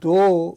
2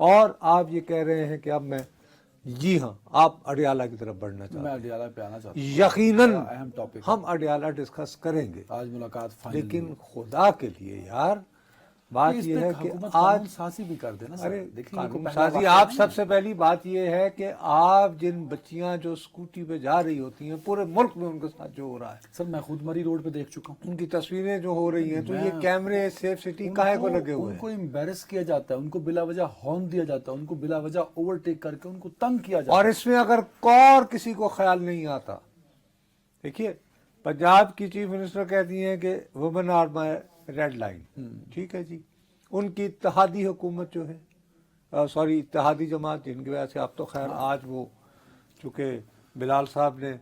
اور آپ یہ کہہ رہے ہیں کہ اب میں، جی ہاں، آپ اڈیالہ کی طرف بڑھنا چاہتے میں اڈیالہ پہ آنا چاہتا ہیں، ہوں، یقیناً بڑا اہم ٹاپک ہم اڈیالہ ڈسکس کریں گے، آج ملاقات فائنل لیکن خدا کے لیے یار بات اس یہ پہ ہے کہ حکومت آج، قانون سازی بھی کر دے نا سر. ارے دیکھیں یہ کوئی قانون پہلا سازی، واقعہ آپ نہیں سب ہے. سے پہلی بات یہ ہے کہ آپ جن بچیاں جو اسکوٹی پہ جا رہی ہوتی ہیں پورے ملک میں ان کے ساتھ جو ہو رہا ہے، سر میں خود مری روڈ پہ دیکھ چکا ہوں. ان کی تصویریں جو ہو رہی ہیں، تو یہ میں کیمرے سیف سٹی کاہے کو لگے ہوئے ان کو ہیں؟ امبیرس کیا جاتا ہے، ان کو بلا وجہ ہارن دیا جاتا ہے، ان کو بلا وجہ اوورٹیک کر کے ان کو تنگ کیا جاتا اور ہے. اس میں اگر اور کسی کو خیال نہیں آتا، دیکھیے پنجاب کی چیف منسٹر کہتی ہیں کہ women are my red line, ٹھیک ہے جی، ان کی اتحادی حکومت جو ہے، سوری اتحادی جماعت، جن کی وجہ سے اب تو خیر آج وہ چونکہ بلال صاحب نے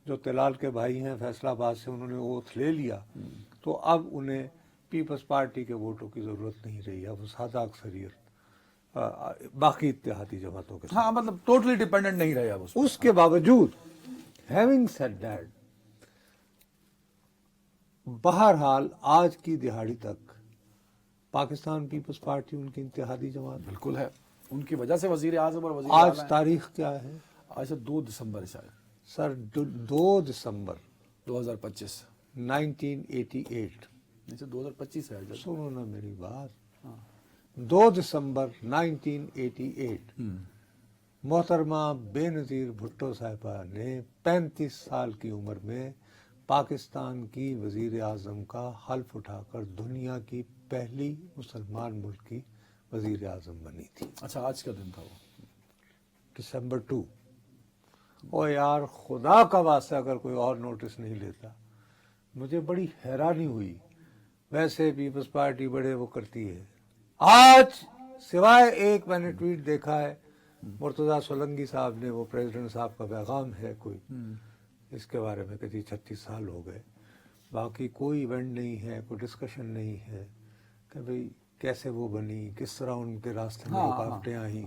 جو تلال کے بھائی ہیں فیصلہ آباد سے، انہوں نے اوتھ لے لیا، تو اب انہیں پیپلز پارٹی کے ووٹوں کی ضرورت نہیں رہی ہے، وہ سادہ اکثریت باقی اتحادی جماعتوں کے ساتھ. ہاں مطلب ٹوٹلی ڈیپینڈنٹ نہیں رہے اب اس پہ. اس کے باوجود ہیونگ سیڈ دیٹ، بہرحال آج کی دہاڑی تک پاکستان پیپلز پارٹی ان کی اتحادی جماعت. بالکل ہے، ان کی وجہ سے وزیر اعظم اور وزیر آج اعلیٰ ہیں. تاریخ کیا ہے آج سے 2 دسمبر ہے شاید سر؟ 2 دسمبر 2025. 1988. نہیں سر 2025 ہے. سنو نا میری بات، 2 دسمبر 1988 محترمہ بے نظیر بھٹو صاحبہ نے 35 سال کی عمر میں پاکستان کی وزیر اعظم کا حلف اٹھا کر دنیا کی پہلی مسلمان ملک کی وزیر اعظم بنی تھی. اچھا آج کا دن تھا وہ. دسمبر 2. او یار خدا کا واسطہ اگر کوئی اور نوٹس نہیں لیتا، مجھے بڑی حیرانی ہوئی. ویسے پیپلز پارٹی بڑے وہ کرتی ہے، آج سوائے ایک میں نے ٹویٹ دیکھا ہے مرتضیٰ سولنگی صاحب نے، وہ پریزیڈنٹ صاحب کا پیغام ہے کوئی اس کے بارے میں کہ جی 36 سال ہو گئے، باقی کوئی ایونٹ نہیں ہے، کوئی ڈسکشن نہیں ہے کہ بھئی کیسے وہ بنی، کس طرح ان کے راستے میں رکاوٹیں آئیں،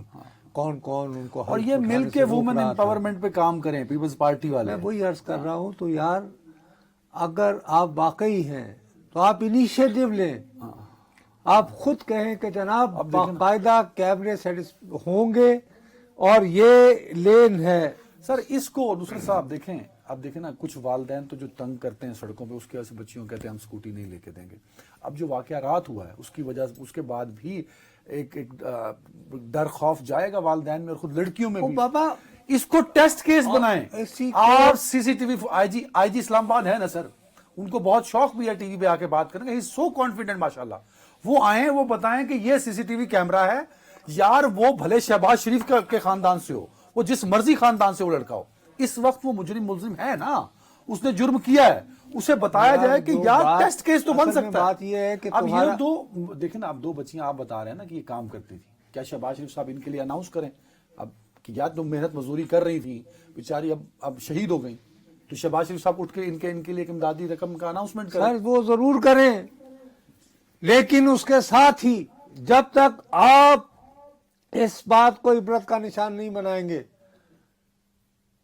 کون کون ان کو اور حلف یہ اٹھانے مل سے کے روک وومن رہا تھا. امپاورمنٹ پہ کام کریں پیپلز پارٹی والے. میں وہی عرض کر رہا ہوں، تو یار اگر آپ واقعی ہیں تو آپ انیشیٹو لیں، آپ خود کہیں کہ جناب باقاعدہ کیمرے ہوں گے اور یہ لین ہے. سر اس کو نصرت صاحب دیکھیں، اب دیکھیں نا کچھ والدین تو جو تنگ کرتے ہیں سڑکوں پہ، اس کی وجہ سے بچیوں کہتے ہیں ہم اسکوٹی نہیں لے کے دیں گے. اب جو واقعہ رات ہوا ہے اس کی وجہ سے اس کے بعد بھی ایک ڈر خوف جائے گا والدین میں اور خود لڑکیوں میں بھی. بابا اس کو ٹیسٹ کیس بنائیں. اسی آپ سی سی ٹی وی آئی جی اسلام آباد ہے نا سر، ان کو بہت شوق بھی ہے ٹی وی پہ آ کے بات کرنے کا. ہی سو کانفیڈنٹ ماشاءاللہ. وہ آئیں وہ بتائیں کہ یہ سی سی ٹی وی کیمرہ ہے. یار وہ بھلے شہباز شریف کے خاندان سے ہو، وہ جس مرضی خاندان سے وہ لڑکا ہو، اس وقت وہ مجرم ملزم ہے نا، اس نے جرم کیا ہے، اسے بتایا جائے کہ یار ٹیسٹ کیس تو بن سکتا ہے. بات یہ ہے کہ اب یہ دو دیکھیں نا، اب 2 بچیاں آپ بتا رہے ہیں نا کہ یہ کام کرتی تھی، کیا شہباز شریف صاحب ان کے لیے اناؤنس کریں اب کہ یا تو محنت مزدوری کر رہی تھی بیچاری، اب شہید ہو گئی، تو شہباز شریف صاحب اٹھ کے ان کے لیے ایک امدادی رقم کا اناؤنسمنٹ کریں. سر وہ ضرور کریں، لیکن اس کے ساتھ ہی جب تک آپ اس بات کو عبرت کا نشان نہیں بنائیں گے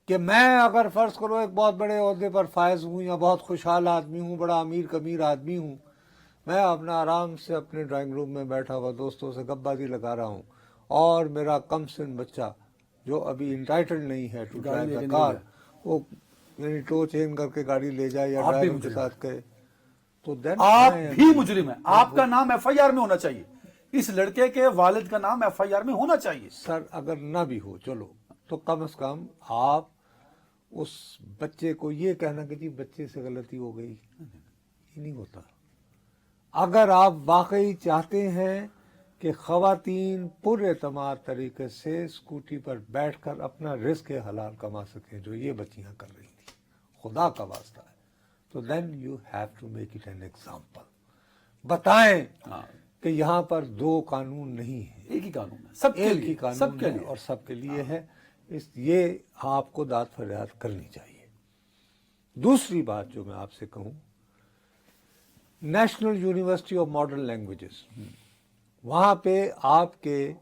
کہ میں اگر فرض کرو ایک بہت بڑے عہدے پر فائز ہوں یا بہت خوشحال آدمی ہوں، بڑا امیر کبیر آدمی ہوں، میں اپنا آرام سے اپنے ڈرائنگ روم میں بیٹھا ہوا دوستوں سے گپ بازی لگا رہا ہوں، اور میرا کم سن بچہ جو ابھی انٹائٹلڈ نہیں ہے ٹو ڈرائیو دا کار، وہ یعنی ٹو چین کر کے گاڑی لے جائے یا ڈرائیور کے ساتھ کہے، تو دین آپ بھی مجرم ہیں. آپ کا نام ایف آئی آر میں ہونا چاہیے، اس لڑکے کے والد کا نام ایف آئی آر میں ہونا چاہیے. سر اگر نہ بھی ہو چلو تو کم از کم آپ اس بچے کو یہ کہنا کہ جی بچے سے غلطی ہو گئی، یہ نہیں ہوتا. اگر آپ واقعی چاہتے ہیں کہ خواتین پر اعتماد طریقے سے اسکوٹی پر بیٹھ کر اپنا رزق حلال کما سکیں جو یہ بچیاں کر رہی تھیں، خدا کا واسطہ ہے، تو then you have to make it an example. بتائیں کہ یہاں پر 2 قانون نہیں ہیں، ایک ہی قانون ہے سب کے ایک لیے، ہی قانون سب کے ہے لیے. اور سب کے لیے ہے. یہ آپ کو داد فریاد کرنی چاہیے. دوسری بات جو میں آپ سے کہوں، national university of modern languages, وہاں پہ آپ کے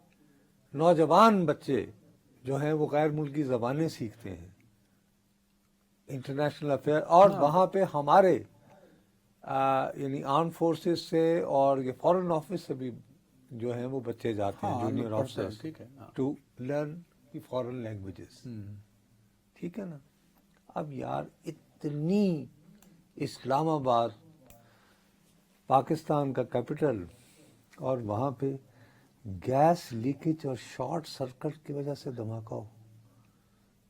نوجوان بچے جو ہیں وہ غیر ملکی زبانیں سیکھتے ہیں، انٹرنیشنل افیئر، اور وہاں پہ ہمارے یعنی آرم فورسز سے اور یہ فارن آفس سے بھی جو ہیں وہ بچے جاتے ہیں جونیئر آفیسرز ٹھیک ہے ہاں۔ To learn the foreign languages, ٹھیک ہے نا. اب یار اتنی اسلام آباد پاکستان کا کیپٹل اور وہاں پہ گیس لیکیج اور شارٹ سرکٹ کی وجہ سے دھماکہ ہو،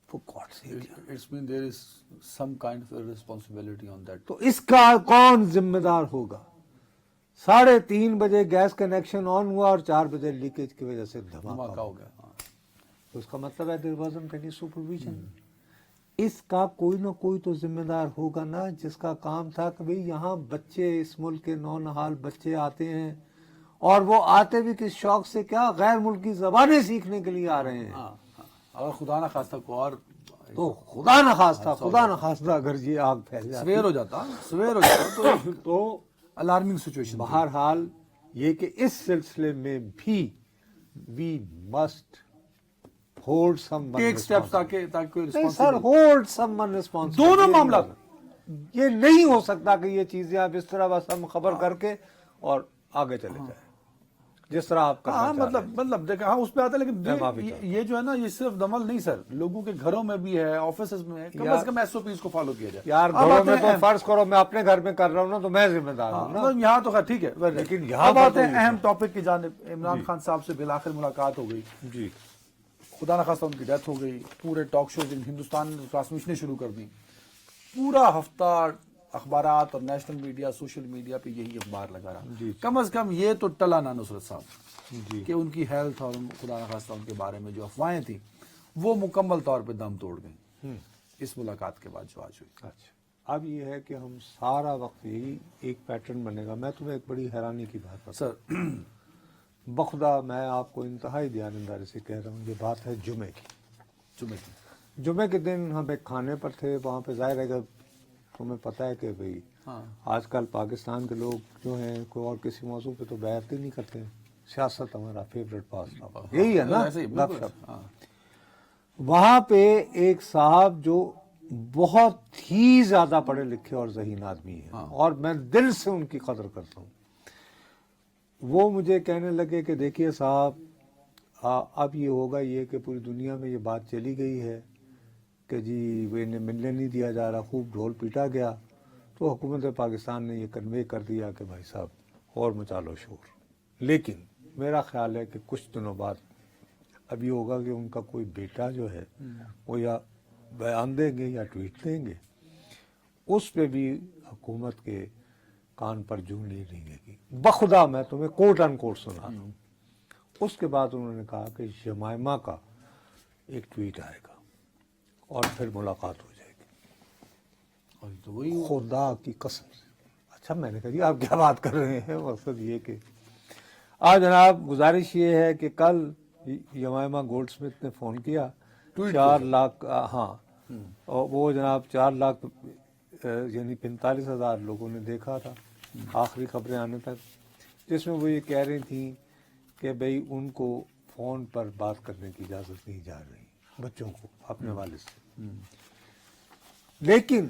for God's sake. It's mean there is some kind of responsibility on that. تو اس کا کون ذمہ دار ہوگا؟ 3:30 بجے گیس کنیکشن آن ہوا اور 4 بجے لیکیج کی وجہ سے دھماکہ دھماکہ ہو گیا ہاں۔ تو اس کا مطلب ہے there wasn't any supervision. اس کا کوئی نہ کوئی تو ذمہ دار ہوگا نا، جس کا کام تھا کہ بھئی یہاں بچے، اس ملک کے نونہال بچے آتے ہیں اور وہ آتے بھی کس شوق سے، کیا غیر ملکی زبانیں سیکھنے کے لیے آ رہے ہیں. ہاں ہاں۔ اگر خدا نہ خواستہ کو اور تو خدا نہ خواستہ اگر یہ آگ پھیل جاتی سویر ہو جاتا تو الارمنگ سچویشن. بہرحال یہ کہ اس سلسلے میں بھی we must hold someone take steps تاکہ کوئی نہیں sir, hold someone responsible. دونوں معاملات. یہ نہیں ہو سکتا کہ یہ چیزیں آپ اس طرح بس ہم خبر کر کے اور آگے چلے جائیں جس طرح آپ کرنا ہاں چاہ رہے ہیں. مطلب دیکھیں ہاں اس پہ آتا ہے، معافی لیکن یہ جو ہے نا یہ صرف دمل نہیں سر، لوگوں کے گھروں میں بھی ہے، آفیسز میں ہے، کم از کم ایس او پیز کو فالو کیا جائے. یار گھروں میں تو فرض کرو میں اپنے گھر میں کر رہا ہوں نا تو میں ذمہ دار ہوں نا. یہاں تو خیر ٹھیک ہے، لیکن یہاں اب آتے ہیں اہم ٹاپک کی جانب. عمران خان صاحب سے بالآخر ملاقات ہو گئی، جی خدا نخواستہ ان کی ڈیتھ ہو گئی. پورے ٹاک شوز ہندوستان نے ٹرانسمیشنیں شروع کر دی. پورا ہفتہ اخبارات اور نیشنل میڈیا، سوشل میڈیا پہ یہی اخبار لگا رہا. کم از کم یہ تو ٹلا نا نصرت صاحب کہ ان کی ہیلتھ اور خدا نخواستہ ان کے بارے میں جو افواہیں تھیں وہ مکمل طور پہ دم توڑ گئیں اس ملاقات کے بعد جو آج ہوئی. اچھا، اب یہ ہے کہ ہم سارا وقت یہی ایک پیٹرن بنے گا. میں تمہیں ایک بڑی حیرانی کی بات بتا سر بخدا، میں آپ کو انتہائی دیانتداری سے کہہ رہا ہوں، یہ بات ہے جمعے کی. جمعے کے دن ہم ایک کھانے پر تھے. وہاں پہ ظاہر ہے کہ تمہیں پتہ ہے کہ بھئی آج کل پاکستان کے لوگ جو ہیں کوئی اور کسی موضوع پہ تو بیعت ہی نہیں کرتے ہیں. سیاست ہمارا فیوریٹ پاس یہی ہے نا، گپ شپ. وہاں پہ ایک صاحب جو بہت ہی زیادہ پڑھے لکھے اور ذہین آدمی ہیں اور میں دل سے ان کی قدر کرتا ہوں، وہ مجھے کہنے لگے کہ دیکھیے صاحب اب یہ ہوگا یہ کہ پوری دنیا میں یہ بات چلی گئی ہے کہ جی وہ انہیں ملنے نہیں دیا جا رہا، خوب ڈھول پیٹا گیا، تو حکومت پاکستان نے یہ کنوے کر دیا کہ بھائی صاحب اور مچا لو شور. لیکن میرا خیال ہے کہ کچھ دنوں بعد اب یہ ہوگا کہ ان کا کوئی بیٹا جو ہے وہ یا بیان دیں گے یا ٹویٹ دیں گے، اس پہ بھی حکومت کے کان پر جوں نہیں رہیں گی. بخدا میں تمہیں کوٹ ان کوٹ سنا رہا ہوں. اس کے بعد انہوں نے کہا کہ جمائمہ کا ایک ٹویٹ آئے گا اور پھر ملاقات ہو جائے گی. خدا کی قسم سے. اچھا میں نے کہا جی آپ کیا بات کر رہے ہیں؟ مقصد یہ کہ آج جناب گزارش یہ ہے کہ کل یمائمہ گولڈ سمتھ نے فون کیا 4 لاکھ ہاں اور وہ جناب 4 لاکھ یعنی 45,000 لوگوں نے دیکھا تھا آخری خبریں آنے تک، جس میں وہ یہ کہہ رہی تھیں کہ بھئی ان کو فون پر بات کرنے کی اجازت نہیں جا رہی بچوں کو اپنے والد سے. لیکن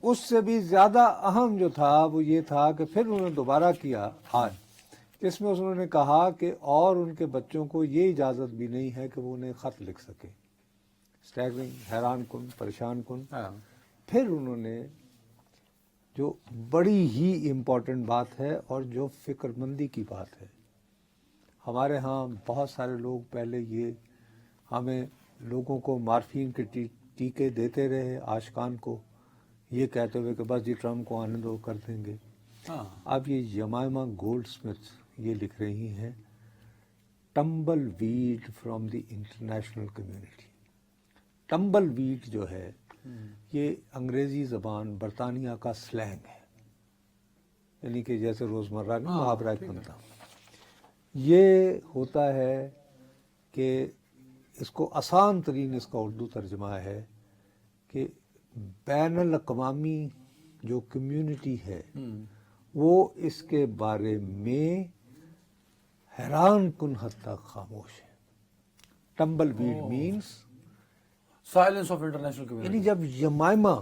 اس سے بھی زیادہ اہم جو تھا وہ یہ تھا کہ پھر انہوں نے دوبارہ کیا آج، جس میں انہوں نے کہا کہ اور ان کے بچوں کو یہ اجازت بھی نہیں ہے کہ وہ انہیں خط لکھ سکیں. اسٹیگرنگ، حیران کن، پریشان کن. پھر انہوں نے جو بڑی ہی امپورٹنٹ بات ہے اور جو فکر مندی کی بات ہے، ہمارے ہاں بہت سارے لوگ پہلے یہ ہمیں لوگوں کو مارفین کے ٹیکے دیتے رہے عاشقان کو، یہ کہتے ہوئے کہ بس جی ٹرمپ کو آنے دو کر دیں گے. اب یہ یمائمہ گولڈ سمتھ یہ لکھ رہی ہیں tumbleweed from the international community. Tumbleweed جو ہے یہ انگریزی زبان برطانیہ کا سلینگ ہے، یعنی کہ جیسے روزمرہ میں محاورہ بنتا. یہ ہوتا ہے کہ اس کو آسان ترین اس کا اردو ترجمہ ہے کہ بین الاقوامی جو کمیونٹی ہے وہ اس کے بارے میں حیران کن حد تک خاموش ہے. Tumbleweed means silence of international community. یعنی جب یمائمہ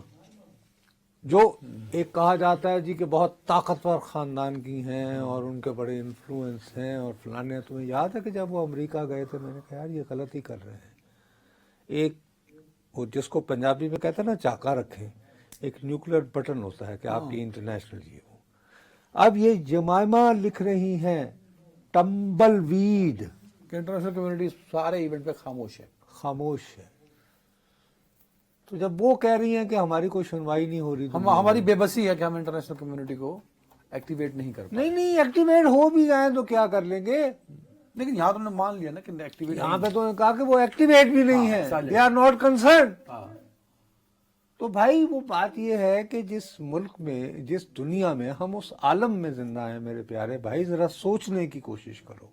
جو ایک کہا جاتا ہے جی کہ بہت طاقتور خاندان کی ہیں اور ان کے بڑے انفلوئنس ہیں اور فلانے. تمہیں یاد ہے کہ جب وہ امریکہ گئے تھے میں نے کہا یار یہ غلطی کر رہے ہیں. ایک وہ جس کو پنجابی میں کہتے ہیں نا چاکا رکھیں, ایک نیوکلیر بٹن ہوتا ہے کہ آپ کی انٹرنیشنل یہ ہو. اب یہ جمائمہ لکھ رہی ہیں ٹمبل ویڈ کہ انٹرنیشنل کمیونٹی سارے ایونٹ پہ خاموش ہے. خاموش ہے. تو جب وہ کہہ رہی ہیں کہ ہماری کوئی سنوائی نہیں ہو رہی, ہماری بے بسی ہے کہ ہم انٹرنیشنل کمیونٹی کو ایکٹیویٹ نہیں کر پائے. نہیں ایکٹیویٹ ہو بھی جائیں تو کیا کر لیں گے. لیکن یہاں تو نے مان لیا نا کہ ایکٹیویٹ یہاں پہ تو نے کہا کہ وہ ایکٹیویٹ بھی نہیں ہے, دے آر ناٹ کنسرنڈ. تو بھائی وہ بات یہ ہے کہ جس ملک میں, جس دنیا میں ہم اس عالم میں زندہ ہیں میرے پیارے بھائی, ذرا سوچنے کی کوشش کرو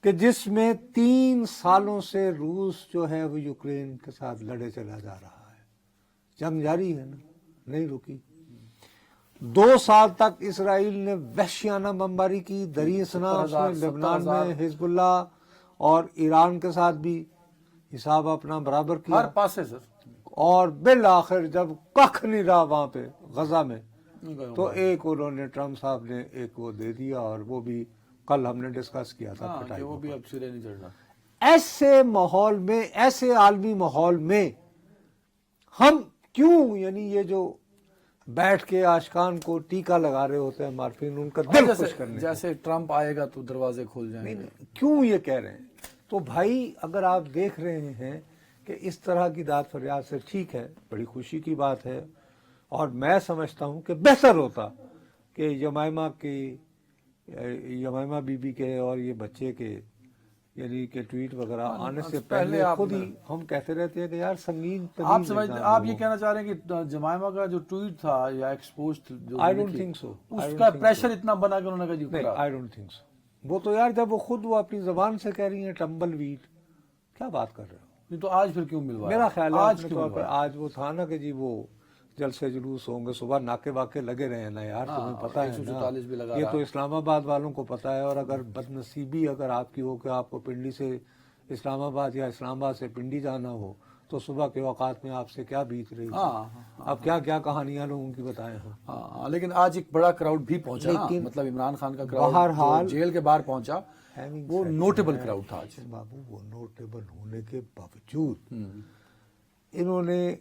کہ جس میں 3 سالوں سے روس جو ہے وہ یوکرین کے ساتھ لڑے چلا جا رہا ہے. جنگ جاری ہے نا, نہیں رکی. 2 سال تک اسرائیل نے وحشیانہ بمباری کی, دریں سنا اس میں, لبنان میں حزب اللہ اور ایران کے ساتھ بھی حساب اپنا برابر کیا ہر پاسے سر. اور بالآخر جب کخ نہیں رہا وہاں پہ غزہ میں تو ایک انہوں نے ٹرمپ صاحب نے ایک وہ دے دیا, اور وہ بھی کل ہم نے ڈسکس کیا تھا کہ وہ بھی اب سرے نہیں چڑھ رہا. ایسے ماحول میں, ایسے عالمی ماحول میں ہم کیوں, یعنی یہ جو بیٹھ کے عاشقان کو ٹیکا لگا رہے ہوتے ہیں مارفین, ان کا دل خوش کرنے, جیسے ٹرمپ آئے گا تو دروازے کھول جائیں گے, کیوں یہ کہہ رہے ہیں. تو بھائی اگر آپ دیکھ رہے ہیں کہ اس طرح کی داد فریاد سے, ٹھیک ہے بڑی خوشی کی بات ہے, اور میں سمجھتا ہوں کہ بہتر ہوتا کہ یمائمہ بی بی کے اور یہ بچے کے یعنی کہ ٹویٹ وغیرہ آنے سے پہلے خود ہی ہم کہتے رہتے ہیں کہ یار سنگین. آپ یہ کہنا چاہ رہے ہیں کہ جمائمہ کا جو ٹویٹ تھا یا expose, I don't think so, اس کا پریشر اتنا بنا کہ انہوں نے کہا نہیں, آئی ڈونٹ تھنک سو. وہ تو یار جب وہ خود وہ اپنی زبان سے کہہ رہی ہیں ٹمبل ویڈ, کیا بات کر رہے ہو. تو آج پھر کیوں ملوا, میرا خیال ہے آج وہ تھا نا کہ جی وہ جلسے جلوس ہوں گے, صبح ناکے واقع لگے رہے ہیں نا یار, تمہیں پتہ ہے نا, یہ تو اسلام آباد والوں کو پتہ ہے. اور اگر بدنصیبی اگر آپ کی ہو کہ آپ کو پنڈی سے اسلام آباد یا اسلام آباد سے پنڈی جانا ہو تو صبح کے اوقات میں آپ سے کیا بیت رہی ہے, اب کیا کیا کہانیاں لوگوں کی بتائیں. ہاں لیکن آج ایک بڑا کراؤڈ بھی پہنچا, مطلب عمران خان کا کراؤڈ جیل کے باہر پہنچا, وہ نوٹیبل کراؤڈ تھا آج. بابو وہ نوٹیبل ہونے کے باوجود انہوں نے,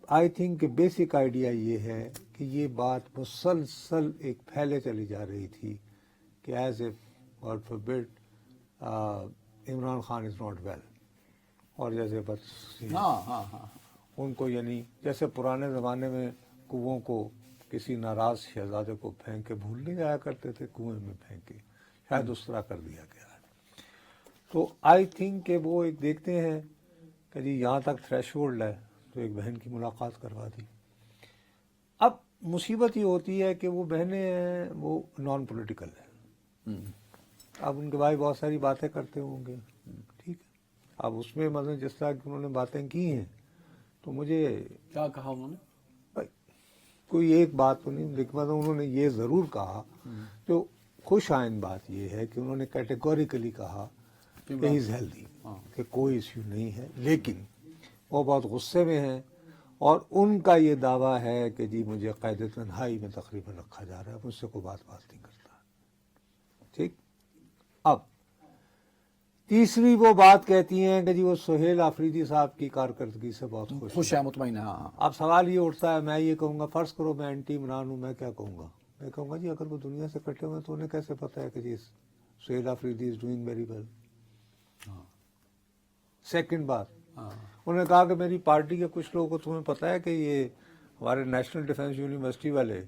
آئی تھنک کہ بیسک آئیڈیا یہ ہے کہ یہ بات مسلسل ایک پھیلے چلی جا رہی تھی کہ as a God forbid Imran Khan is not well, اور جیسے بس ان کو یعنی جیسے پرانے زمانے میں کنووں کو کسی ناراض شہزادے کو پھینک کے بھول نہیں جایا کرتے تھے, کنویں میں پھینک کے, شاید اس طرح کر دیا گیا ہے. تو آئی تھنک کہ وہ ایک دیکھتے ہیں کہ جی یہاں تک تھریش ہولڈ ہے تو ایک بہن کی ملاقات کروا دی. اب مصیبت یہ ہوتی ہے کہ وہ بہنیں ہیں وہ نان پولیٹیکل ہیں, اب ان کے بھائی بہت ساری باتیں کرتے ہوں گے, ٹھیک ہے. اب اس میں مثلا جس طرح کی انہوں نے باتیں کی ہیں تو مجھے کیا کہا انہوں نے, کوئی ایک بات تو نہیں, لیکن انہوں نے یہ ضرور کہا, جو خوش آئند بات یہ ہے کہ انہوں نے کیٹیگوریکلی کہا کہ ہی از ہیلدی, کہ کوئی ایشو نہیں ہے, لیکن وہ بہت غصے میں ہیں اور ان کا یہ دعویٰ ہے کہ جی مجھے قید تنہائی میں تقریباً رکھا جا رہا ہے, مجھ سے کوئی بات نہیں کرتا. ٹھیک. اب تیسری وہ بات کہتی ہیں کہ جی وہ سہیل آفریدی صاحب کی کارکردگی سے بہت خوش ہے, مطمئن ہے. اب سوال یہ اٹھتا ہے, میں یہ کہوں گا, فرض کرو میں اینٹی عمران ہوں, میں کیا کہوں گا, میں کہوں گا جی اگر وہ دنیا سے کٹے ہوئے تو انہیں کیسے پتہ ہے کہ جی Sohail Afridi is doing very well. Second بات, انہوں نے کہا کہ میری پارٹی کے کچھ لوگوں کو تمہیں پتہ ہے کہ یہ ہمارے نیشنل ڈیفنس یونیورسٹی والے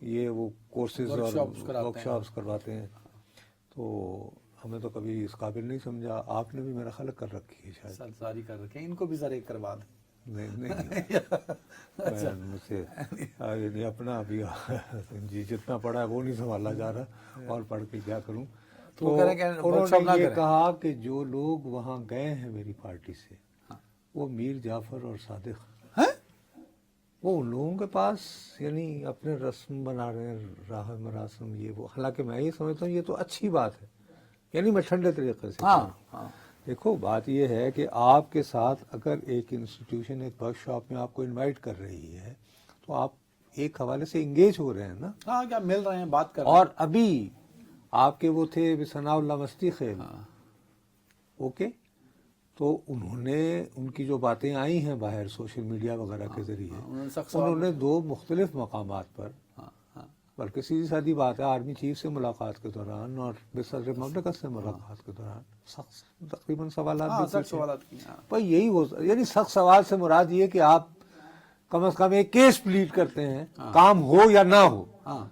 یہ وہ کورسز اور ورکشاپس کرواتے ہیں, تو ہمیں تو کبھی اس قابل نہیں سمجھا, آپ نے بھی میرا خیال کر رکھی ہے, شاید ساری کر رکھی ہے, ان کو بھی ذرا ایک کروا دیں. نہیں مجھ سے یعنی اپنا ابھی جی جتنا پڑھا ہے وہ نہیں سنبھالا جا رہا, اور پڑھ کے کیا کروں. تو انہوں نے یہ کہا کہ جو لوگ وہاں گئے ہیں میری پارٹی سے وہ میر جعفر اور صادق, وہ ان لوگوں کے پاس یعنی اپنے رسم بنا رہے ہیں, راہ مراسم یہ وہ. حالانکہ میں یہ سمجھتا ہوں یہ تو اچھی بات ہے, یعنی میں ٹھنڈے طریقے سے. دیکھو بات یہ ہے کہ آپ کے ساتھ اگر ایک انسٹیٹیوشن ایک ورک شاپ میں آپ کو انوائٹ کر رہی ہے تو آپ ایک حوالے سے انگیج ہو رہے ہیں نا. ہاں کیا مل رہے ہیں بات کر رہے اور ابھی آپ کے وہ تھے ثناء اللہ مستی خیل, اوکے, تو انہوں نے ان کی جو باتیں آئی ہیں باہر سوشل میڈیا وغیرہ کے ذریعے, انہوں نے 2 مختلف مقامات پر, بلکہ سیدھی سادی بات ہے, آرمی چیف سے ملاقات کے دوران اور صدر مملکت سے ملاقات کے دوران سخت تقریباً سوالات بھی پوچھے. سوالات کیے. پر یہی وہ, یعنی سخت سوال سے مراد یہ کہ آپ کم از کم ایک کیس پلیٹ کرتے ہیں, کام ہو یا نہ ہو,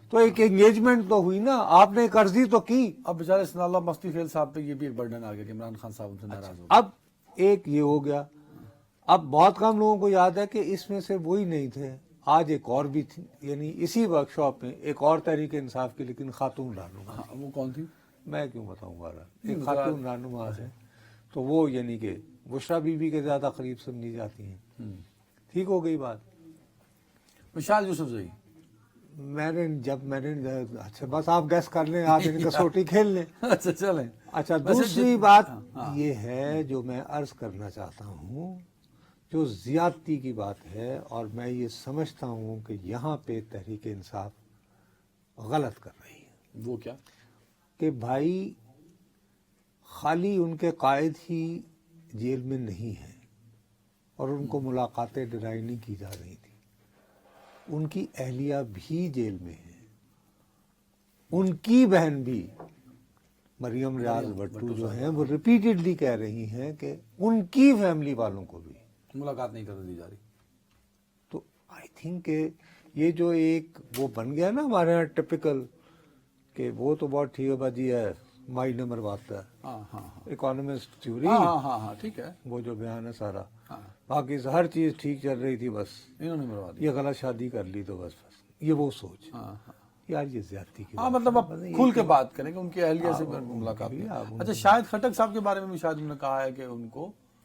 تو ایک انگیجمنٹ تو ہوئی نا, آپ نے ایک عرضی تو کی. اب بیچارے ثناء اللہ مستی خیل صاحب پہ یہ بھی ایک برڈن آ گیا کہ عمران خان صاحب ان سے ناراض ہو گئے. اب ایک یہ ہو گیا. اب بہت کم لوگوں کو یاد ہے کہ اس میں سے وہی نہیں تھے, آج ایک اور بھی تھی, یعنی اسی ورک شاپ میں ایک اور تحریک انصاف کی لیکن خاتون رہنما. وہ کون تھی؟ میں کیوں بتاؤں گا, ایک خاتون رہنما ہے, تو وہ یعنی کہ بشرا بی بی کے زیادہ قریب سمجھی جاتی ہیں. ٹھیک ہو گئی بات. مشال یوسف زئی, میں نے اچھا بس آپ گیس کر لیں, آپ ان کسوٹی کھیل لیں. اچھا چلیں. اچھا دوسری بات یہ ہے جو میں عرض کرنا چاہتا ہوں, جو زیادتی کی بات ہے, اور میں یہ سمجھتا ہوں کہ یہاں پہ تحریک انصاف غلط کر رہی ہے. وہ کیا کہ بھائی خالی ان کے قائد ہی جیل میں نہیں ہیں اور ان کو ملاقاتیں ڈرائی نہیں کی جا رہی تھی, ان کی اہلیہ بھی جیل میں ہے, ان کی بہن بھی مریم ریاض بھٹو جو ہیں وہ ریپیٹڈلی کہہ رہی ہیں کہ ان کی فیملی والوں کو بھی ملاقات نہیں کرنے دی جا رہی. تو آئی تھنک کہ یہ جو ایک وہ بن گیا نا ہمارے یہاں ٹپیکل, کہ وہ تو بہت ٹھیک ہے بجی ہے, مائی نمبر بات ہے, اکانومسٹ تھیوری, ہاں ٹھیک ہے, وہ جو بیان ہے سارا, باقی ہر چیز ٹھیک چل رہی تھی, بس انہوں نے مروا دی. یہ غلط شادی کر لی تو بس یہ وہ سوچ. یار یہ زیادتی کی مطلب آپ کھل کے بات کریں کہ ان کی اہلیہ سے ملاقات کی. اچھا شاہد خٹک صاحب کے بارے میں بھی شاید انہوں نے کہا ہے کہ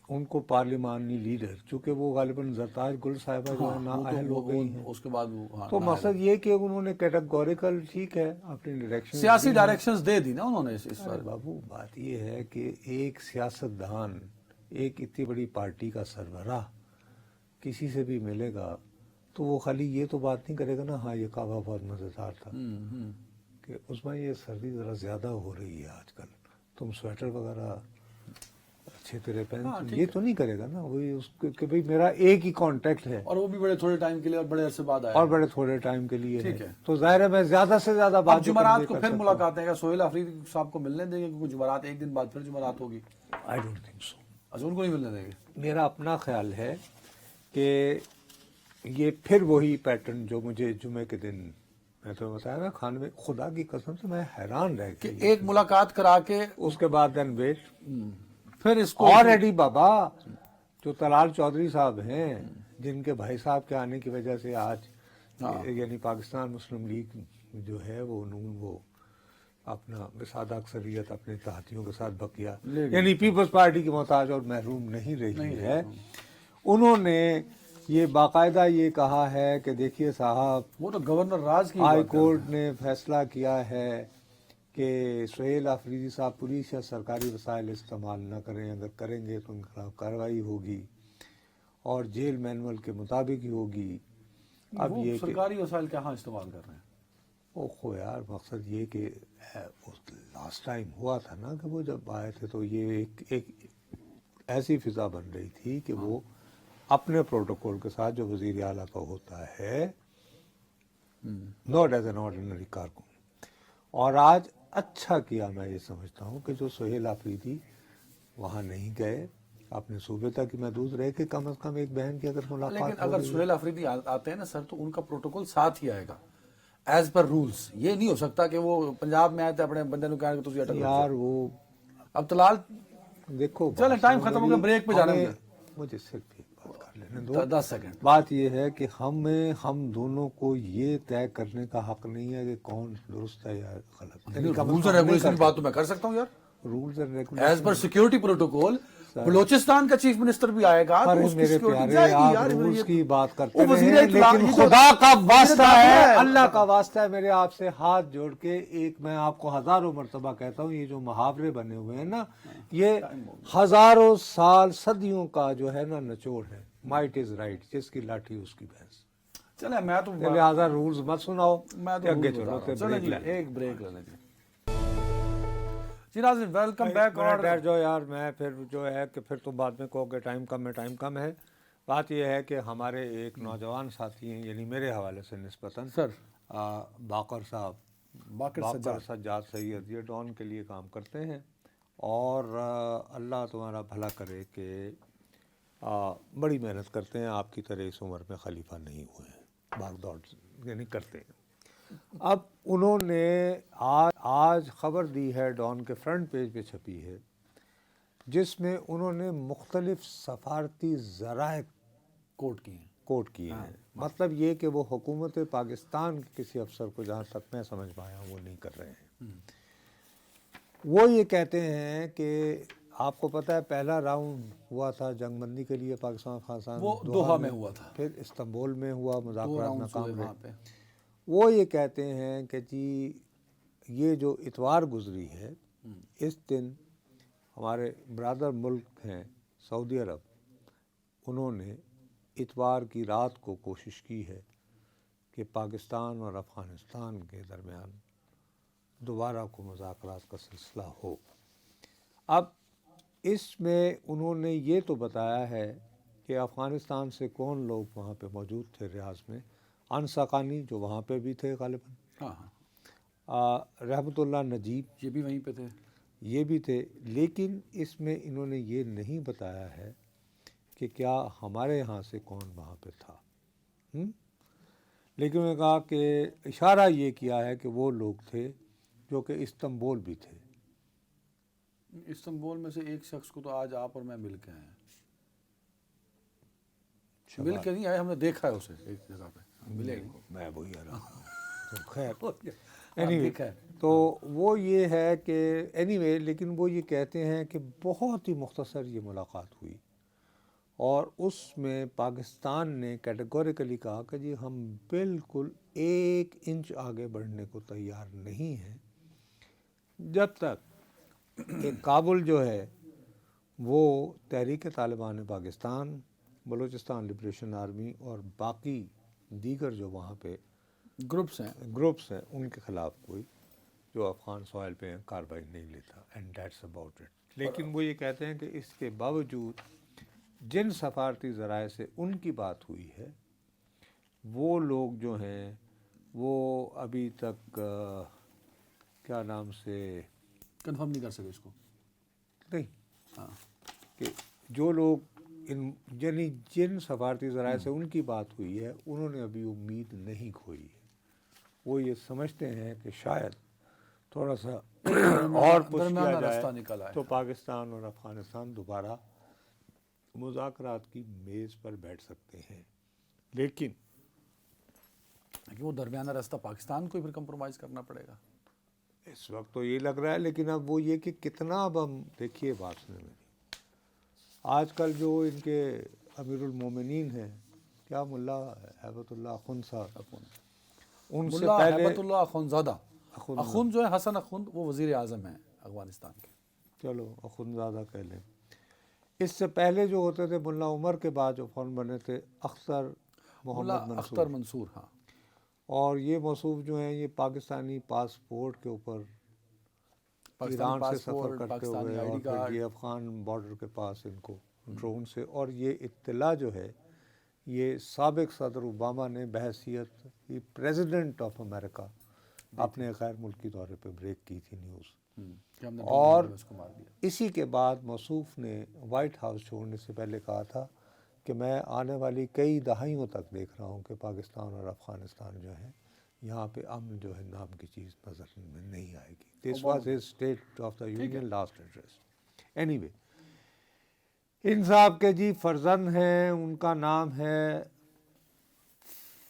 ان کو پارلیمانی لیڈر, چونکہ وہ غالباً زرتاج گل صاحبہ جو ہے نااہل ہو گئی ہیں, اس کے بعد وہ تو مقصد یہ کہ انہوں نے کیٹیگوریکل ٹھیک ہے اپنی ڈائریکشن, سیاسی ڈائریکشنز دے دی نا انہوں نے. اس بابو بات یہ ہے کہ ایک سیاست دان, ایک اتنی بڑی پارٹی کا سربراہ کسی سے بھی ملے گا تو وہ خالی یہ تو بات نہیں کرے گا نا, ہاں یہ کعبہ بہت مزیدار تھا, کہ اس میں یہ سردی ذرا زیادہ ہو رہی ہے آج کل, تم سویٹر وغیرہ اچھے طرح پہن, یہ تو نہیں کرے گا نا. وہی اس کہ بھئی میرا ایک ہی کانٹیکٹ ہے, اور وہ بھی بڑے تھوڑے ٹائم کے لیے اور بڑے عرصے بعد آیا, اور بڑے تھوڑے ٹائم کے لیے ہے, تو ظاہر ہے میں زیادہ سے زیادہ بات. جمعرات کو پھر ملاقاتیں گا, سہیل آفریدی صاحب کو ملنے دیں گے کیونکہ جمعرات ایک دن بعد پھر جمعرات ہوگی؟ آئی ڈونٹ تھنک سو. اچھا ان کو نہیں ملنے دیں گے. میرا اپنا خیال ہے کہ یہ پھر وہی پیٹرن جو مجھے جمعے کے دن میں تو بتایا نا خان میں, خدا کی قسم سے میں حیران رہ کہ گیا ایک ملاقات کرا کے اس کے بعد دین ویٹ, پھر اس کو آلریڈی بابا جو طلال چودھری صاحب ہیں, جن کے بھائی صاحب کے آنے کی وجہ سے آج یعنی پاکستان مسلم لیگ جو ہے وہ اپنا بسادہ اکثریت اپنے تحتیوں کے ساتھ بقیہ یعنی پیپلز پارٹی کی محتاج اور محروم نہیں رہی ہے, انہوں نے یہ باقاعدہ یہ کہا ہے کہ دیکھیے صاحب, وہ تو گورنر راز کی ہائی کورٹ نے فیصلہ کیا ہے کہ سہیل آفریدی صاحب پولیس یا سرکاری وسائل استعمال نہ کریں, اگر کریں گے تو ان کے خلاف کارروائی ہوگی اور جیل مینول کے مطابق ہی ہوگی. اب یہ سرکاری وسائل کہاں استعمال کر رہے ہیں؟ اوہو یار, مقصد یہ کہ لاسٹ ٹائم ہوا تھا نا کہ وہ جب آئے تھے تو یہ ایک ایسی فضا بن رہی تھی کہ وہ اپنے پروٹوکول کے ساتھ جو وزیر اعلیٰ کا ہوتا ہے, ناٹ ایز این آرڈینری کارکن. اور آج اچھا کیا میں یہ سمجھتا ہوں کہ جو سہیل آفریدی وہاں نہیں گئے, اپنے صوبے تک ہی محدود رہے کہ کم از کم ایک بہن کی اگر ملاقات. لیکن اگر سہیل آفریدی آتے ہیں نا سر, تو ان کا پروٹوکول ساتھ ہی آئے گا ایز پر رولز. یہ نہیں ہو سکتا کہ وہ پنجاب میں آئے تھے اپنے بندے نے کہا کہ تسی اٹک یار وہ اب طلال دیکھو چلیں ٹائم ختم ہو گیا, بریک پہ جانا ہے مجھے صرف ایک بات کر لینے دو, 10 سیکنڈ. بات یہ ہے کہ ہم دونوں کو یہ طے کرنے کا حق نہیں ہے کہ کون درست ہے یا غلط. رولز اینڈ ریگولیشن کی بات تو میں کر سکتا ہوں یار, rules and as per security protocol. Balochistan کا چیف منسٹر بھی آئے گا تو اس کی سیکیورٹی جائے گی یار. رولز کی بات کرتے ہیں لیکن خدا کا واسطہ ہے, اللہ کا واسطہ ہے, میرے آپ سے ہاتھ جوڑ کے ایک میں آپ کو ہزاروں مرتبہ کہتا ہوں, یہ جو محاورے بنے ہوئے ہیں نا, یہ ہزاروں سال صدیوں کا جو ہے نا نچوڑ ہے. مائٹ از رائٹ, جس کی لاٹھی اس کی بھینس. چلیں میں تو لہٰذا رولز مت سناؤ، میں تو آگے رول چلو بتا رہا تے ہوں۔ چلیں بریک جی لے لیں۔ ایک بریک لے لیں جی۔ جی ناظرین ویلکم بیک۔ اور ٹھہر جاؤ یار، میں پھر جو ہے کہ پھر تو بعد میں کہو کہ ٹائم کم ہے۔ بات یہ ہے کہ ہمارے ایک نوجوان ساتھی ہیں، یعنی میرے حوالے سے نسبتاً سر باقر صاحب، باقر سجاد سید، یہ ڈان کے لیے کام کرتے ہیں، اور اللہ تمہارا بھلا کرے کہ بڑی محنت کرتے ہیں، آپ کی طرح اس عمر میں خلیفہ نہیں ہوئے ہیں، بھاگ دوڑ یعنی کرتے ہیں۔ اب انہوں نے آج خبر دی ہے، ڈان کے فرنٹ پیج پہ چھپی ہے، جس میں انہوں نے مختلف سفارتی ذرائع کوٹ کیے ہیں۔ مطلب یہ کہ وہ حکومت پاکستان کے کسی افسر کو، جہاں تک میں سمجھ پایا ہوں، وہ نہیں کر رہے ہیں۔ وہ یہ کہتے ہیں کہ آپ کو پتہ ہے پہلا راؤنڈ ہوا تھا جنگ بندی کے لیے پاکستان افغانستان، وہ دوحہ میں ہوا تھا، پھر استنبول میں ہوا، مذاکرات ناکام وہاں رہے۔ پہ وہ یہ کہتے ہیں کہ جی یہ جو اتوار گزری ہے، اس دن ہمارے برادر ملک ہیں سعودی عرب، انہوں نے اتوار کی رات کو کوشش کی ہے کہ پاکستان اور افغانستان کے درمیان دوبارہ کو مذاکرات کا سلسلہ ہو۔ اب اس میں انہوں نے یہ تو بتایا ہے کہ افغانستان سے کون لوگ وہاں پہ موجود تھے ریاض میں، انصاقانی جو وہاں پہ بھی تھے غالباً، رحمت اللہ نجیب یہ بھی وہیں پہ تھے، یہ بھی تھے، لیکن اس میں انہوں نے یہ نہیں بتایا ہے کہ کیا ہمارے یہاں سے کون وہاں پہ تھا۔ لیکن انہوں نے کہا کہ اشارہ یہ کیا ہے کہ وہ لوگ تھے جو کہ استنبول بھی تھے۔ استنبول میں سے ایک شخص کو تو آج آپ اور میں مل کے آئے ہیں، مل کے نہیں آئے، ہم نے دیکھا ہے اسے ایک جگہ پہ، ملے نہیں، میں وہی آ رہا ہوں تو خیر دیکھا ہے۔ تو وہ یہ ہے کہ لیکن وہ یہ کہتے ہیں کہ بہت ہی مختصر یہ ملاقات ہوئی، اور اس میں پاکستان نے کیٹیگوریکلی کہا کہ جی ہم بالکل 1 انچ آگے بڑھنے کو تیار نہیں ہیں جب تک کہ کابل جو ہے وہ تحریک طالبان پاکستان، بلوچستان لبریشن آرمی اور باقی دیگر جو وہاں پہ گروپس ہیں ان کے خلاف کوئی جو افغان سوائل پہ کارروائی نہیں لیتا، اینڈ دیٹس اباؤٹ اٹ۔ لیکن وہ یہ کہتے ہیں کہ اس کے باوجود جن سفارتی ذرائع سے ان کی بات ہوئی ہے، وہ لوگ جو ہیں وہ ابھی تک کیا نام سے کنفرم نہیں کر سکے اس کو، نہیں، کہ جو لوگ یعنی جن سفارتی ذرائع سے ان کی بات ہوئی ہے، انہوں نے ابھی امید نہیں کھوئی ہے۔ وہ یہ سمجھتے ہیں کہ شاید تھوڑا سا اور پش کیا جائے تو پاکستان اور افغانستان دوبارہ مذاکرات کی میز پر بیٹھ سکتے ہیں، لیکن وہ درمیانہ راستہ پاکستان کو ہی پھر کمپرومائز کرنا پڑے گا اس وقت تو یہ لگ رہا ہے۔ لیکن اب وہ یہ کہ کتنا، اب ہم دیکھیے بات سنیں میری، آج کل جو ان کے امیر المومنین ہیں، کیا ملا ہیبت اللہ اخند صاحب، ان سے ملا پہلے ہیبت اللہ اخندزادہ، اخند جو ہے حسن اخند، وہ وزیر اعظم ہیں افغانستان کے، چلو اخندزادہ کہہ لیں، اس سے پہلے جو ہوتے تھے ملا عمر کے بعد جو فون بنے تھے اختر محمد اختر منصور، ہاں، اور یہ موصوف جو ہیں یہ پاکستانی پاسپورٹ کے اوپر ایران سے سفر کرتے ہوئے، اور پھر یہ افغان بارڈر کے پاس ان کو ڈرون سے، اور یہ اطلاع جو ہے یہ سابق صدر اوباما نے بحیثیت پریزیڈنٹ آف امریکہ اپنے غیر ملکی دورے پہ بریک کی تھی نیوز، اور اسی کے بعد موصوف نے وائٹ ہاؤس چھوڑنے سے پہلے کہا تھا کہ میں آنے والی کئی دہائیوں تک دیکھ رہا ہوں کہ پاکستان اور افغانستان جو ہے یہاں پہ امن جو ہے نام کی چیز نظر میں نہیں آئے گی۔ This was his state of the union last address. Anyway, ان صاحب کے جی فرزند ہیں، ان کا نام ہے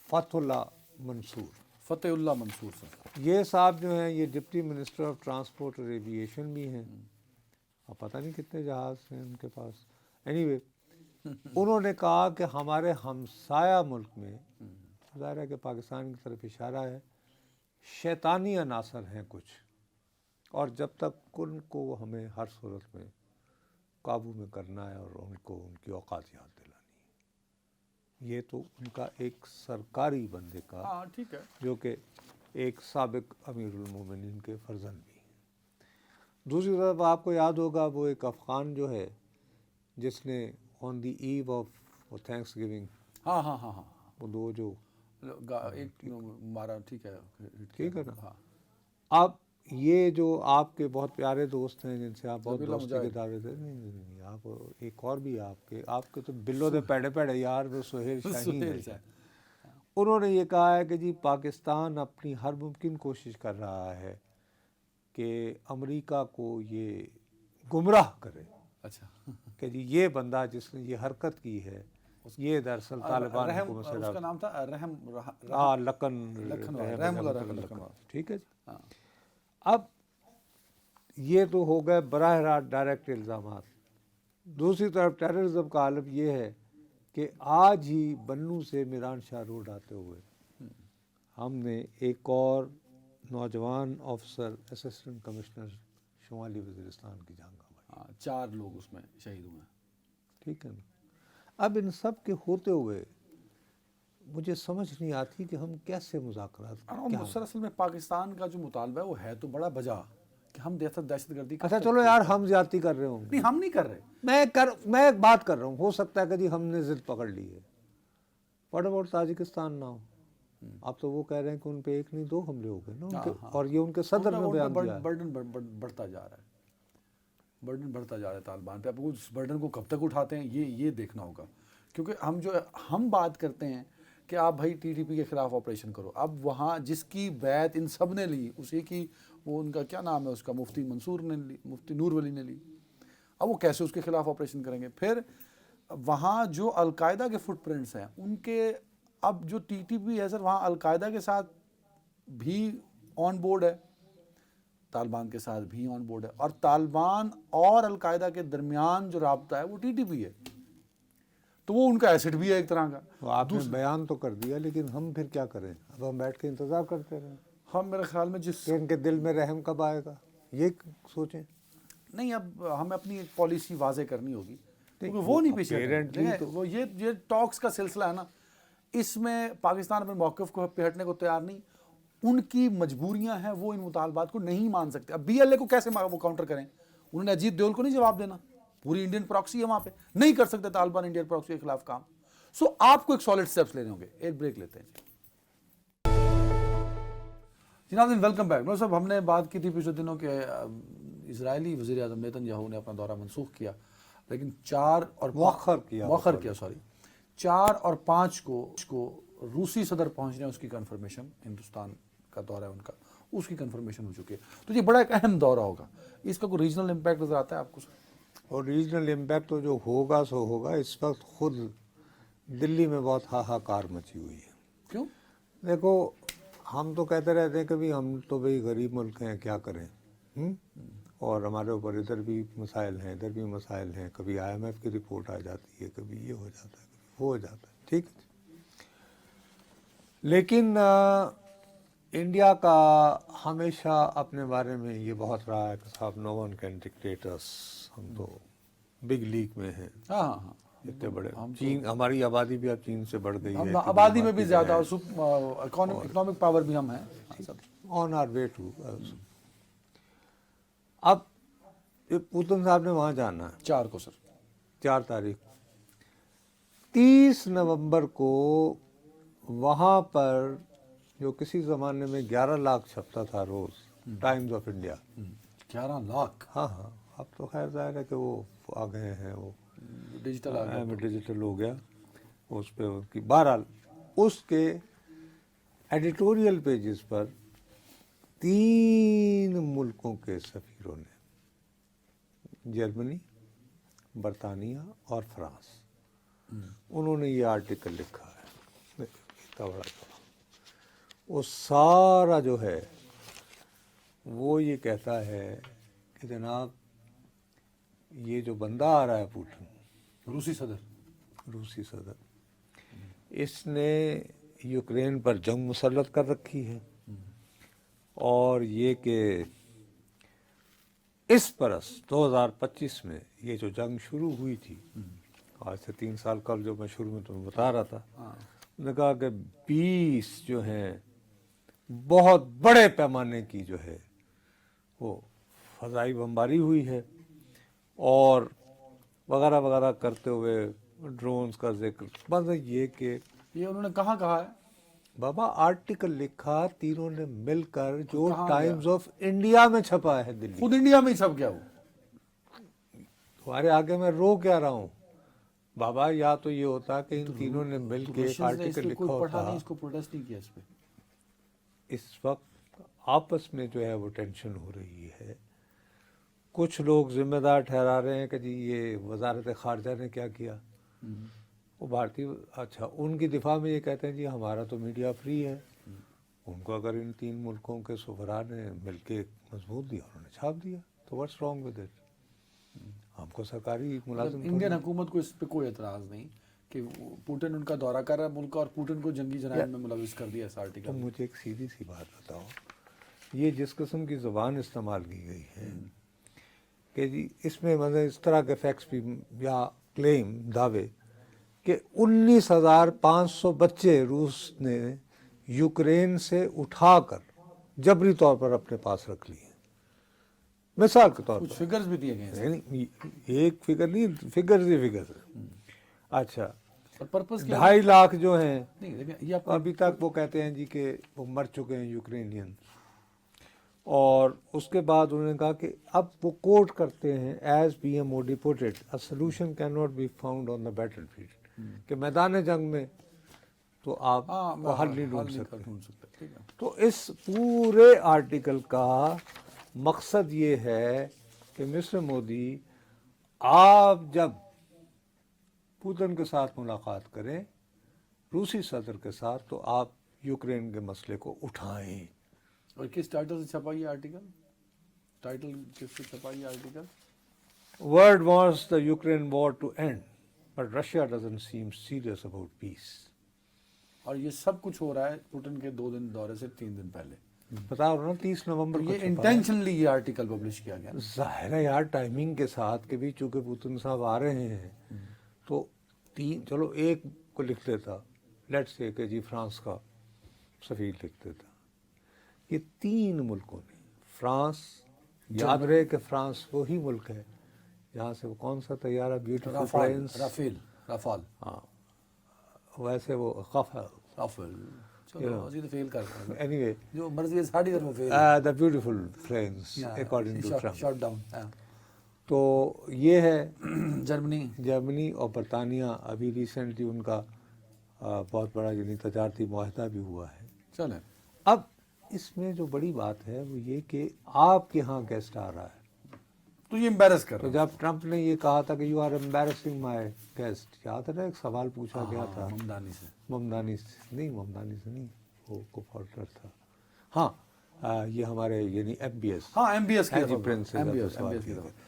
فتح اللہ منصور صاحب۔ یہ صاحب جو ہیں یہ ڈپٹی منسٹر آف ٹرانسپورٹ اور ایوییشن بھی ہیں، اب پتہ نہیں کتنے جہاز ہیں ان کے پاس۔ اینی وے، انہوں نے کہا کہ ہمارے ہمسایہ ملک میں، ظاہر ہے کہ پاکستان کی طرف اشارہ ہے، شیطانی عناصر ہیں کچھ، اور جب تک ان کو ہمیں ہر صورت میں قابو میں کرنا ہے اور ان کو ان کی اوقات یاد دلانی ہے۔ یہ تو ان کا ایک سرکاری بندے کا ہاں ٹھیک ہے. جو کہ ایک سابق امیر المومنین کے فرزند بھی. دوسری طرف آپ کو یاد ہوگا وہ ایک افغان جو ہے جس نے آن دی ایو آف تھینکس گیونگ ہاں ہاں ہاں ہاں وہ دو جو ایک مارا. ٹھیک ہے ٹھیک ہے نا. ہاں. اب یہ جو آپ کے بہت پیارے دوست ہیں جن سے آپ بہت ذبیح اللہ دوستی کے مجاہد. دعوے تھے، نہیں آپ ایک اور بھی آپ کے تو بلو دے پیڑے پیڑے یار وہ سہیل شاہین سہیل ہے. شاہ. انہوں نے یہ کہا ہے کہ جی پاکستان اپنی ہر ممکن کوشش کر رہا ہے کہ امریکہ کو یہ گمراہ کرے اچھا. کہ جی یہ بندہ جس نے یہ حرکت کی ہے یہ دراصل طالبان رحم حکومت سے اس کا نام تھا رحم. لکن رحم اللہ لکن. ٹھیک ہے جی. ہاں. اب یہ تو ہو گئے براہ راست ڈائریکٹ الزامات. دوسری طرف ٹیررزم کا عالم یہ ہے کہ آج ہی بنوں سے میران شاہ روڈ آتے ہوئے ہم نے ایک اور نوجوان آفیسر اسسٹنٹ کمشنر شمالی وزیرستان کی جان گنوائی. ہاں 4 لوگ اس میں شہید ہوئے ہیں. ٹھیک ہے نا. اب ان سب کے ہوتے ہوئے مجھے سمجھ نہیں آتی کہ ہم کیسے مذاکرات اصل میں پاکستان کا جو مطالبہ ہے وہ ہے تو بڑا بجا کہ ہم دہشت گردی. اچھا چلو یار ہم زیادتی کر رہے ہوں گے. نہیں ہم نہیں کر رہے. میں ایک بات کر رہا ہوں. ہو سکتا ہے کہ جی ہم نے ضد پکڑ لی ہے. واٹ اباؤٹ تاجکستان نہ ہو. اب تو وہ کہہ رہے ہیں کہ ان پہ 1 نہیں 2 حملے ہو گئے نا ان کے، اور یہ ان کے صدر نے بیان دیا ہے. برڈن بڑھتا جا رہا ہے. برڈن بڑھتا جا رہا ہے طالبان پہ. اب وہ اس برڈن کو کب تک اٹھاتے ہیں یہ دیکھنا ہوگا. کیونکہ ہم بات کرتے ہیں کہ آپ بھائی ٹی ٹی پی کے خلاف آپریشن کرو. اب وہاں جس کی بیعت ان سب نے لی اسی کی وہ ان کا کیا نام ہے اس کا مفتی منصور نے لی، مفتی نور ولی نے لی. اب وہ کیسے اس کے خلاف آپریشن کریں گے؟ پھر وہاں جو القاعدہ کے فٹ پرنٹس ہیں ان کے، اب جو ٹی ٹی پی ہے سر وہاں القاعدہ کے ساتھ بھی آن بورڈ ہے، طالبان کے ساتھ بھی آن بورڈ ہے، اور طالبان اور القاعدہ کے درمیان جو رابطہ ہے وہ ٹی ٹی پی ہے. تو وہ ان کا ایسٹ بھی ہے ایک طرح کا. آپ نے بیان تو کر دیا لیکن ہم پھر کیا کریں؟ اب ہم بیٹھ کے انتظار کرتے رہیں. ہم میرے خیال میں کہ ان کے دل میں رحم کب آئے گا یہ سوچیں. نہیں، اب ہمیں اپنی ایک پالیسی واضح کرنی ہوگی کیونکہ وہ نہیں پیچھے. وہ یہ ٹاکس کا سلسلہ ہے نا، اس میں پاکستان اپنے موقف کو پہ ہٹنے کو تیار نہیں. ان کی مجبوریاں ہیں، وہ ان مطالبات کو نہیں مان سکتے. اب بی ایل اے کو کیسے وہ کاؤنٹر کریں؟ انہوں نے اجیت دیول کو نہیں جواب دینا. پوری انڈین پراکسی ہے وہاں پہ، نہیں کر سکتے طالبان انڈین پراکسی کے خلاف کام. سو آپ کو ایک سالڈ سٹیپس لینے ہوں گے. ایک بریک لیتے ہیں جی ناظرین. Welcome back. نو صاحب، ہم نے بات کی تھی پچھلے دنوں کہ اسرائیلی وزیر اعظم نیتن یاہو نے اپنا دورہ منسوخ کیا، لیکن 4 اور مؤخر کیا 4 اور 5 کو روسی صدر پہنچ رہے ہیں. اس کی کنفرمیشن، ہندوستان کا دورہ ہے ان کا، اس کی کنفرمیشن ہو چکی ہے. تو یہ بڑا ایک اہم دورہ ہوگا. اس کا کوئی ریجنل امپیکٹ نظر آتا ہے آپ کو سر؟ اور ریجنل امپیکٹ تو جو ہوگا سو ہوگا. اس وقت خود دلی میں بہت ہاہاکار مچی ہوئی ہے. کیوں؟ دیکھو ہم تو کہتے رہتے ہیں کہ بھی ہم تو بھئی غریب ملک ہیں، کیا کریں، اور ہمارے اوپر ادھر بھی مسائل ہیں ادھر بھی مسائل ہیں. کبھی آئی ایم ایف کی رپورٹ آ جاتی ہے، کبھی یہ ہو جاتا ہے، کبھی وہ ہو جاتا ہے. ٹھیک ہے. لیکن انڈیا کا ہمیشہ اپنے بارے میں یہ بہت رہا ہے کہ صاحب نو ون کین ڈکٹیٹ اس. ہم تو بگ لیگ میں ہیں. ہاں اتنے بڑے چین، ہماری آبادی بھی اب چین سے بڑھ گئی ہے. آبادی میں بھی زیادہ، اور اکنامک پاور بھی ہم ہیں. On our way to. اب پوتن صاحب نے وہاں جانا ہے 4 کو سر، 4 تاریخ. 30 نومبر کو وہاں پر جو کسی زمانے میں 11 لاکھ چھپتا تھا روز، ٹائمز آف انڈیا. 11 لاکھ؟ ہاں اب تو خیر ظاہر ہے کہ وہ آ گئے ہیں، وہ ڈیجیٹل ہو گیا اس پہ. ان کی بہرحال اس کے ایڈیٹوریل پیجز پر 3 ملکوں کے سفیروں نے، جرمنی، برطانیہ اور فرانس، انہوں نے یہ آرٹیکل لکھا ہے. اتنا بڑا وہ سارا جو ہے وہ یہ کہتا ہے کہ جناب یہ جو بندہ آ رہا ہے پوٹن، روسی صدر، اس نے یوکرین پر جنگ مسلط کر رکھی ہے، اور یہ کہ اس برس 2025 میں یہ جو جنگ شروع ہوئی تھی آج سے 3 سال قبل جو میں شروع میں تمہیں بتا رہا تھا، ہاں انہوں نے کہا کہ 20 جو ہیں بہت بڑے پیمانے کی جو ہے وہ فضائی بمباری ہوئی ہے، اور وغیرہ وغیرہ کرتے ہوئے ڈرونز کا ذکر، بس یہ کہ یہ انہوں نے کہاں کہا ہے؟ بابا آرٹیکل لکھا تینوں نے مل کر، جو کہاں ٹائمز آف انڈیا میں چھپا ہے دلی، خود انڈیا میں ہی سب کیا وہ؟ تمہارے آگے میں رو کیا رہا ہوں بابا، یا تو یہ ہوتا کہ ان تینوں نے مل کے ایک روشن نے اس آرٹیکل پہ کوئی لکھا پڑھا ہوتا۔ نہیں، اس کو پروٹیسٹ نہیں کیا اس پہ؟ اس وقت آپس میں جو ہے وہ ٹینشن ہو رہی ہے، کچھ لوگ ذمہ دار ٹھہرا رہے ہیں کہ جی یہ وزارت خارجہ نے کیا کیا، وہ بھارتی، اچھا ان کی دفاع میں یہ کہتے ہیں جی ہمارا تو میڈیا فری ہے، ان کو اگر ان 3 ملکوں کے سفراء نے مل کے مضبوط دیا، انہوں نے چھاپ دیا، تو واٹس رانگ ود اٹ؟ ہم کو سرکاری ملازم انڈین حکومت کو اس پہ کوئی اعتراض نہیں کہ پوٹن ان کا دورہ کر رہا ہے ملک کا، اور پوٹن کو جنگی جرائم میں ملوث کر دیا اس تو آرٹیکل۔ مجھے ایک سیدھی سی بات بتاؤ، یہ جس قسم کی زبان استعمال کی گئی ہے کہ جی اس میں مطلب اس طرح کے فیکٹس بھی یا کلیم دعوے کہ 19,500 بچے روس نے یوکرین سے اٹھا کر جبری طور پر اپنے پاس رکھ لیے، مثال کے طور کچھ پر، فگرز بھی دیے گئے ہیں یعنی ایک فگر نہیں، فگرز ہی فگرز۔ اچھا، اور پرپز کیا؟ 2.5 لاکھ جو ہیں نہیں دیکھیں یہ آپ ابھی تک وہ کہتے ہیں جی کہ وہ مر چکے ہیں یوکرینین، اور اس کے بعد انہوں نے کہا کہ اب وہ کوٹ کرتے ہیں as P M Modi put it, a solution cannot be found on the battlefield, کہ میدان جنگ میں تو آپ وہ حل نہیں ڈھونڈ سکتے۔ ٹھیک ہے۔ تو اس پورے آرٹیکل کا مقصد یہ ہے کہ مسٹر مودی، آپ جب پوتن کے ساتھ ملاقات کریں، روسی صدر کے ساتھ، تو آپ یوکرین کے مسئلے کو اٹھائیں۔ اور کس ٹائٹل سے چھپا یہ آرٹیکل؟ ٹائٹل کس سے چھپا یہ article? World wants the Ukraine war to end, but Russia doesn't seem serious about peace. اور یہ سب کچھ ہو رہا ہے پوٹن کے 2 دن دورے سے 3 دن پہلے، بتا رہا ہوں 30 نومبر کو یہ چھپا ہے۔ انٹینشنلی یہ آرٹیکل پبلش کیا گیا۔ ظاہر ہے یار ٹائمنگ کے ساتھ کہ بھی چونکہ پوتن صاحب آ رہے ہیں تو 3، چلو ایک کو لکھ لیتا، لیٹ سے کہ جی فرانس کا سفیر لکھ دیتا، یہ 3 ملکوں نے، فرانس، یاد رہے کہ فرانس وہی ملک ہے جہاں سے وہ کون سا طیارہ بیوٹیفل پلینس، رافال، ہاں ویسے وہ رافل، چلو اسی تو فیل کر رہا ہے، اینی وے جو مرضی ہے ساڑھی طرف feel, the beautiful planes according to Trump. Shot down. تو یہ ہے جرمنی اور برطانیہ، ابھی ریسنٹلی ان کا بہت بڑا یعنی تجارتی معاہدہ بھی ہوا ہے۔ چلیں اب اس میں جو بڑی بات ہے وہ یہ کہ آپ کے ہاں گیسٹ آ رہا ہے، تو یہ امبیرس کر تو رہا جب ٹرمپ نے یہ کہا تھا کہ you are embarrassing my guest, یاد ہے نا ایک سوال پوچھا گیا تھا ممدانی سے، ممدانی سے نہیں، وہ کوفالٹر تھا، ہاں یہ ہمارے یعنی ایم بی ایس، ہاں ایم بی ایس کی پرنس سے سوال کیا طرف۔ گیا۔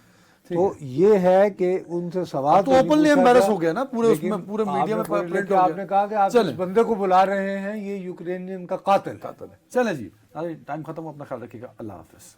تو یہ ہے کہ ان سے سوال تو openly embarrass ہو گیا نا، پورے اس میں پورے میڈیا میں پرنٹ ہو آپ گیا۔ نے کہا کہ آپ اس بندے کو بلا رہے ہیں، یہ یوکرینین کا قاتل ہے۔ چلیں جی، ٹائم ختم ہو، اپنا خیال رکھیے گا، اللہ حافظ۔